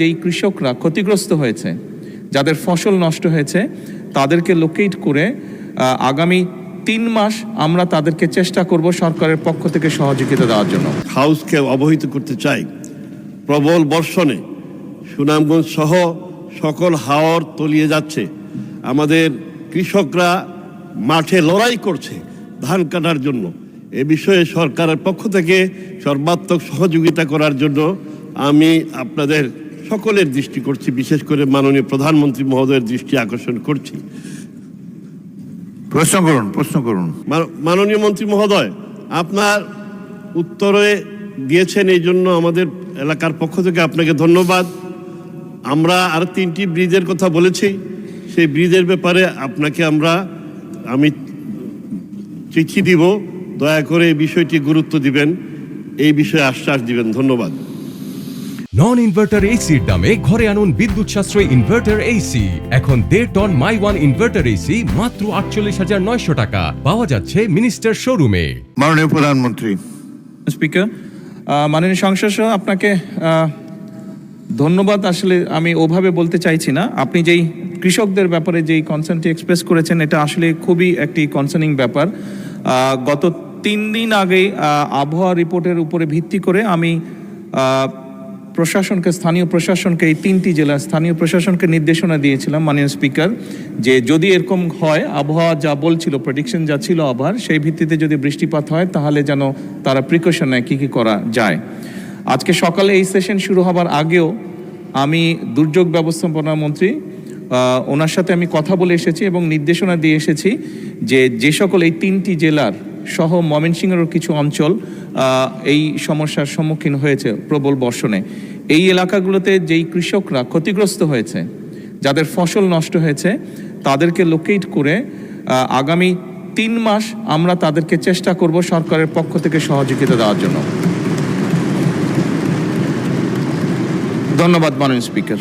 যেই কৃষকরা ক্ষতিগ্রস্ত হয়েছে, যাদের ফসল নষ্ট হয়েছে, তাদেরকে লোকেট করে আগামী 3 মাস আমরা তাদেরকে চেষ্টা করব সরকারের পক্ষ থেকে সহযোগিতা দেওয়ার জন্য। হাউসকে অবহিত করতে চাই, প্রবল বর্ষণে সুনামগঞ্জ সহ সকল হাওর তলিয়ে যাচ্ছে। আমাদের কৃষকরা মাঠে লড়াই করছে ধান কাটার জন্য। এ বিষয়ে সরকারের পক্ষ থেকে সর্বাত্মক সহযোগিতা করার জন্য আমি আপনাদের সকলের দৃষ্টি করছি, বিশেষ করে মাননীয় প্রধানমন্ত্রী মহোদয়ের দৃষ্টি আকর্ষণ করছি। প্রশ্ন করুন। মাননীয় মন্ত্রী মহোদয়, আপনার উত্তরে দিয়েছেন, এই জন্য আমাদের এলাকার পক্ষ থেকে আপনাকে ধন্যবাদ। আমরা আর 3টি ব্রিজের কথা বলেছি, সেই ব্রিজের ব্যাপারে আপনাকে আমি চিঠি দিব, দয়া করে এই বিষয়টি গুরুত্ব দিবেন, এই বিষয়ে আশ্বাস দিবেন। ধন্যবাদ। নন ইনভার্টার এসির দামে ঘরে আনুন বিদ্যুৎ সাশ্রয়ী ইনভার্টার এসি। এখন 1.5 ton my one inverter AC মাত্র 48,900 টাকা পাওয়া যাচ্ছে মিনিস্টার শোরুমে। মাননীয় প্রধানমন্ত্রী। স্পিকার, মাননীয় সংসদ সহ আপনাকে ধন্যবাদ। আসলে আমি ওভাবে বলতে চাইছি না। আপনি যেই কৃষকদের ব্যাপারে যেই কনসার্নটি এক্সপ্রেস করেছেন, এটা আসলে খুবই একটি কনসার্নিং ব্যাপার। গত 3 দিন আগে আবহাওয়া রিপোর্টের উপরে ভিত্তি করে আমি স্থানীয় প্রশাসনকে, এই 3টি জেলার স্থানীয় প্রশাসনকে নির্দেশনা দিয়েছিলাম মাননীয় স্পিকার, যে যদি এরকম হয়, আবহাওয়া যা বলছিল, প্রেডিকশন যা ছিল আবহাওয়ার, সেই ভিত্তিতে যদি বৃষ্টিপাত হয় তাহলে যেন তারা প্রিকশন নেয় কী কী করা যায়। আজকে সকালে এই সেশন শুরু হবার আগেও আমি দুর্যোগ ব্যবস্থাপনা মন্ত্রী ওনার সাথে আমি কথা বলে এসেছি এবং নির্দেশনা দিয়ে এসেছি যে সকল এই 3টি জেলার সহ ময়মনসিংহেরও কিছু অঞ্চল এই সমস্যার সম্মুখীন হয়েছে প্রবল বর্ষণে, এই এলাকাগুলোতে যেই কৃষকরা ক্ষতিগ্রস্ত হয়েছে, যাদের ফসল নষ্ট হয়েছে, তাদেরকে লোকেট করে আগামী 3 মাস আমরা তাদেরকে চেষ্টা করব সরকারের পক্ষ থেকে সহযোগিতা দেওয়ার জন্য। ধন্যবাদ মাননীয় স্পিকার।